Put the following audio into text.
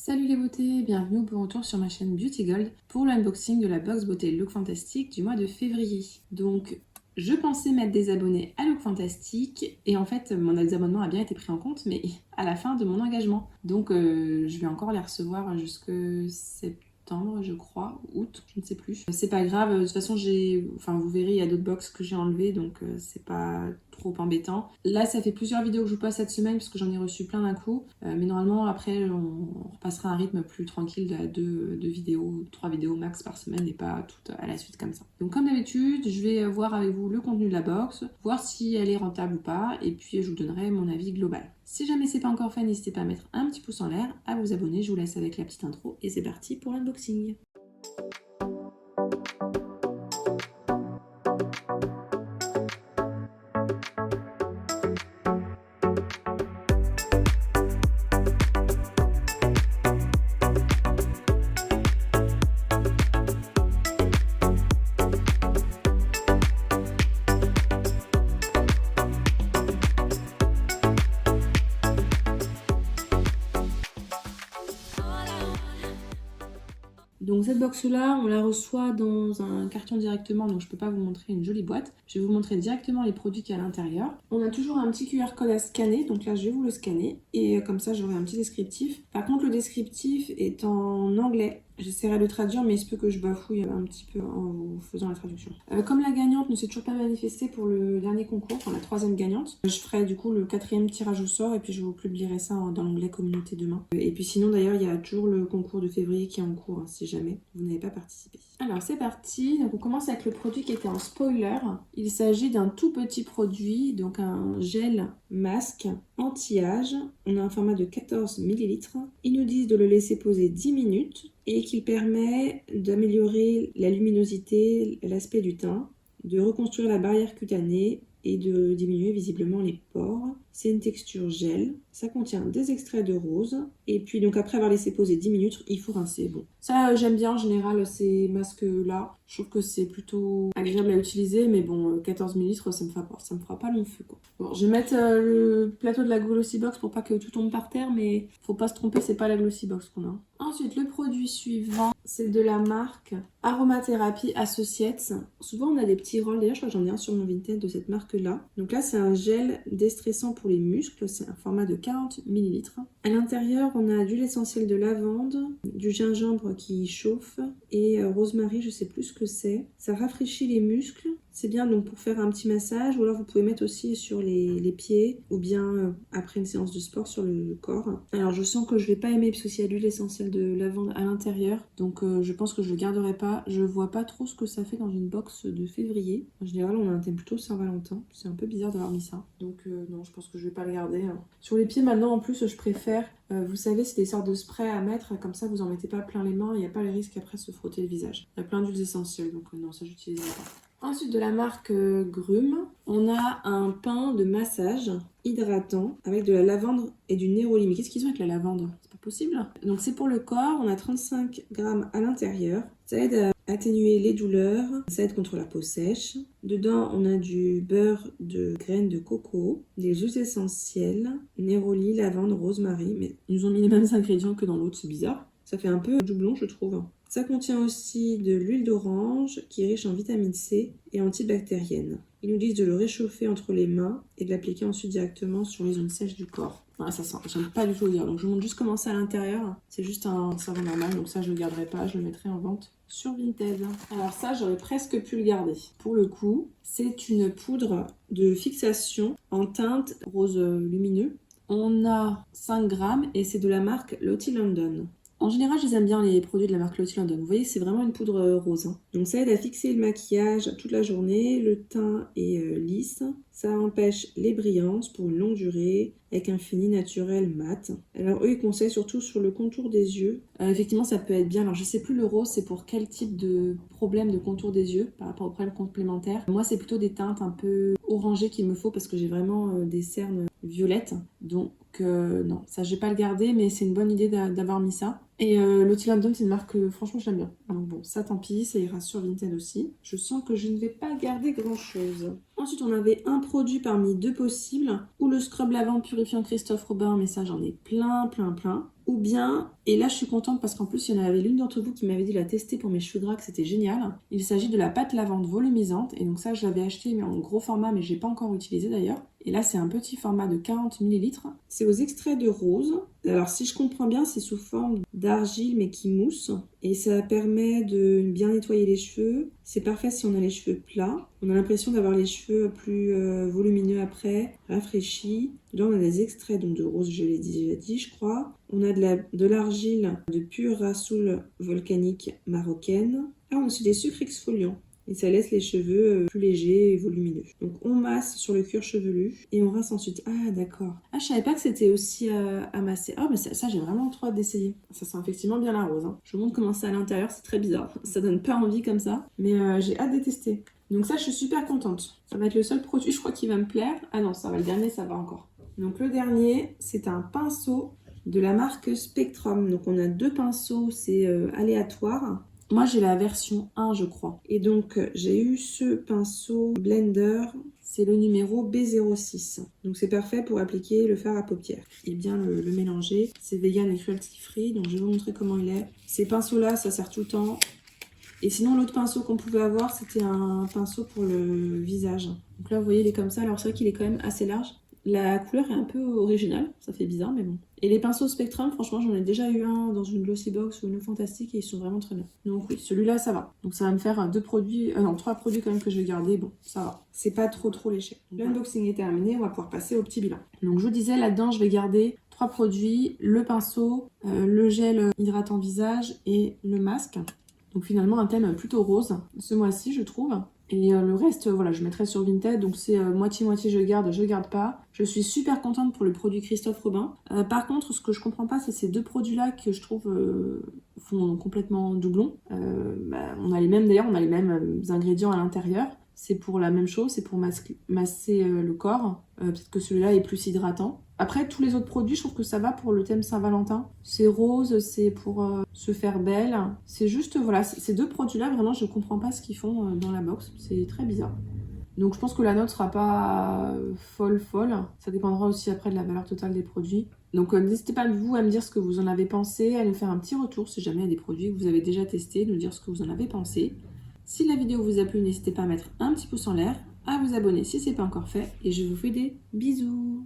Salut les beautés, bienvenue pour retour sur ma chaîne Beauty Gold pour l'unboxing de la box beauté Look Fantastic du mois de février. Donc je pensais mettre des abonnés à Look Fantastic et en fait mon désabonnement a bien été pris en compte mais à la fin de mon engagement. Donc je vais encore les recevoir jusque septembre je crois, août, je ne sais plus. C'est pas grave, de toute façon vous verrez il y a d'autres box que j'ai enlevées donc c'est pas trop embêtant. Là ça fait plusieurs vidéos que je vous passe cette semaine parce que j'en ai reçu plein d'un coup. Mais normalement après on repassera un rythme plus tranquille de 2 vidéos, 3 vidéos max par semaine et pas toutes à la suite comme ça. Donc comme d'habitude je vais voir avec vous le contenu de la box, voir si elle est rentable ou pas et puis je vous donnerai mon avis global. Si jamais c'est pas encore fait, n'hésitez pas à mettre un petit pouce en l'air, à vous abonner, je vous laisse avec la petite intro et c'est parti pour l'unboxing. Donc cette box là, on la reçoit dans un carton directement, donc je peux pas vous montrer une jolie boîte. Je vais vous montrer directement les produits qu'il y a à l'intérieur. On a toujours un petit QR code à scanner, donc là je vais vous le scanner et comme ça j'aurai un petit descriptif. Par contre le descriptif est en anglais. J'essaierai de traduire mais il se peut que je bafouille un petit peu en vous faisant la traduction. Comme la gagnante ne s'est toujours pas manifestée pour le dernier concours, enfin la 3e gagnante, je ferai du coup le 4e tirage au sort et puis je vous publierai ça dans l'onglet communauté demain. Et puis sinon d'ailleurs il y a toujours le concours de février qui est en cours hein, si jamais vous n'avez pas participé. Alors c'est parti, donc on commence avec le produit qui était en spoiler. Il s'agit d'un tout petit produit, donc un gel masque anti-âge. On a un format de 14 ml. Ils nous disent de le laisser poser 10 minutes et qu'il permet d'améliorer la luminosité, l'aspect du teint, de reconstruire la barrière cutanée et de diminuer visiblement les pores. C'est une texture gel, ça contient des extraits de rose et puis donc après avoir laissé poser 10 minutes, il faut rincer. Bon, ça j'aime bien en général ces masques là, je trouve que c'est plutôt agréable à utiliser mais bon 14 ml ça me fera pas long feu quoi. Bon, je vais mettre le plateau de la Glossy Box pour pas que tout tombe par terre mais faut pas se tromper, c'est pas la Glossy Box qu'on a. Ensuite le produit suivant, c'est de la marque Aromathérapie Associates. Souvent on a des petits rolls, d'ailleurs je crois que j'en ai un sur mon Vinted de cette marque là. Donc là c'est un gel déstressant pour les muscles, c'est un format de 40 ml. À l'intérieur on a d'huile essentielle de lavande, du gingembre qui chauffe et rosemary, je sais plus ce que c'est. Ça rafraîchit les muscles, c'est bien donc pour faire un petit massage ou alors vous pouvez mettre aussi sur les pieds ou bien après une séance de sport sur le corps. Alors je sens que je vais pas aimer parce qu'il y a de l'huile essentielle de lavande à l'intérieur donc je pense que je le garderai pas. Je vois pas trop ce que ça fait dans une box de février. En général on a un thème plutôt Saint-Valentin, c'est un peu bizarre d'avoir mis ça donc non je pense que je vais pas le garder. Sur les pieds maintenant en plus je préfère vous savez c'est des sortes de sprays à mettre comme ça vous en mettez pas plein les mains, il n'y a pas le risque après de se frotter le visage. Il y a plein d'huiles essentielles donc non ça j'utiliserai pas. Ensuite de la marque Grum, on a un pain de massage hydratant avec de la lavande et du néroli. Mais qu'est-ce qu'ils ont avec la lavande? C'est pas possible. Donc c'est pour le corps, on a 35 grammes à l'intérieur. Ça aide à atténuer les douleurs, ça aide contre la peau sèche. Dedans on a du beurre de graines de coco, des huiles essentielles, néroli, lavande, rosemary. Mais ils nous ont mis les mêmes ingrédients que dans l'autre, c'est bizarre. Ça fait un peu doublon je trouve. Ça contient aussi de l'huile d'orange qui est riche en vitamine C et antibactérienne. Ils nous disent de le réchauffer entre les mains et de l'appliquer ensuite directement sur les zones sèches du corps. Voilà, ça sent, j'aime pas du tout le dire. Donc je vous montre juste comment c'est à l'intérieur. C'est juste un savon normal, donc ça je le garderai pas, je le mettrai en vente sur Vinted. Alors ça j'aurais presque pu le garder. Pour le coup, c'est une poudre de fixation en teinte rose lumineux. On a 5 grammes et c'est de la marque Lottie London. En général, je les aime bien les produits de la marque Lottie London. Vous voyez, c'est vraiment une poudre rose. Donc ça aide à fixer le maquillage toute la journée. Le teint est lisse. Ça empêche les brillances pour une longue durée avec un fini naturel mat. Alors eux, ils conseillent surtout sur le contour des yeux. Effectivement, ça peut être bien. Alors je sais plus le rose, c'est pour quel type de problème de contour des yeux par rapport aux problèmes complémentaires. Moi, c'est plutôt des teintes un peu orangées qu'il me faut parce que j'ai vraiment des cernes violettes. Donc non, ça je vais pas le garder, mais c'est une bonne idée d'avoir mis ça. Et Lottie London, c'est une marque que franchement j'aime bien. Donc bon, ça tant pis, ça ira sur Vinted aussi. Je sens que je ne vais pas garder grand chose. Ensuite, on avait un produit parmi 2 possibles, ou le scrub lavande purifiant Christophe Robin, mais ça j'en ai plein. Ou bien, et là je suis contente parce qu'en plus il y en avait l'une d'entre vous qui m'avait dit la tester pour mes cheveux gras, que c'était génial. Il s'agit de la pâte lavande volumisante, et donc ça je l'avais acheté mais en gros format, mais j'ai pas encore utilisé d'ailleurs. Et là c'est un petit format de 40 ml. C'est aux extraits de rose. Alors si je comprends bien, c'est sous forme d'argile mais qui mousse. Et ça permet de bien nettoyer les cheveux. C'est parfait si on a les cheveux plats. On a l'impression d'avoir les cheveux plus volumineux après, rafraîchis. Là on a des extraits donc de rose, je l'ai déjà dit je crois. On a de l'argile de pure rassoul volcanique marocaine. Ah, on a aussi des sucres exfoliants. Et ça laisse les cheveux plus légers et volumineux. Donc on masse sur le cuir chevelu et on rince ensuite. Ah d'accord. Ah, je savais pas que c'était aussi amassé. Ah mais ça j'ai vraiment trop hâte d'essayer. Ça sent effectivement bien la rose. Hein. Je vous montre comment c'est à l'intérieur, c'est très bizarre. Ça donne pas envie comme ça. Mais j'ai hâte de tester. Donc ça je suis super contente. Ça va être le seul produit je crois qui va me plaire. Ah non, ça va, le dernier ça va encore. Donc le dernier c'est un pinceau de la marque Spectrum. Donc on a 2 pinceaux, c'est aléatoire. Moi j'ai la version 1 je crois. Et donc j'ai eu ce pinceau Blender, c'est le numéro B06. Donc c'est parfait pour appliquer le fard à paupières. Et bien le mélanger. C'est vegan et cruelty free, donc je vais vous montrer comment il est. Ces pinceaux là ça sert tout le temps. Et sinon l'autre pinceau qu'on pouvait avoir c'était un pinceau pour le visage. Donc là vous voyez il est comme ça, alors c'est vrai qu'il est quand même assez large. La couleur est un peu originale, ça fait bizarre mais bon. Et les pinceaux Spectrum, franchement j'en ai déjà eu un dans une Glossy Box ou une Fantastique et ils sont vraiment très bien. Donc oui, celui-là ça va. Donc ça va me faire 3 produits quand même que je vais garder, bon ça va. C'est pas trop léché. L'unboxing est terminé, on va pouvoir passer au petit bilan. Donc je vous disais là-dedans je vais garder 3 produits, le pinceau, le gel hydratant visage et le masque. Donc finalement un thème plutôt rose ce mois-ci je trouve. Et le reste, voilà, je mettrai sur Vinted, donc c'est moitié-moitié je garde pas. Je suis super contente pour le produit Christophe Robin. Par contre, ce que je comprends pas, c'est ces 2 produits-là que je trouve font complètement doublon. On a les mêmes, d'ailleurs, on a les mêmes ingrédients à l'intérieur. C'est pour la même chose, c'est pour masser le corps. Peut-être que celui-là est plus hydratant. Après, tous les autres produits, je trouve que ça va pour le thème Saint-Valentin. C'est rose, c'est pour se faire belle. C'est juste, voilà, ces 2 produits-là, vraiment, je comprends pas ce qu'ils font dans la box. C'est très bizarre. Donc, je pense que la note sera pas folle. Ça dépendra aussi après de la valeur totale des produits. Donc, n'hésitez pas, vous, à me dire ce que vous en avez pensé, à nous faire un petit retour si jamais il y a des produits que vous avez déjà testés, nous dire ce que vous en avez pensé. Si la vidéo vous a plu, n'hésitez pas à mettre un petit pouce en l'air, à vous abonner si ce n'est pas encore fait, et je vous fais des bisous.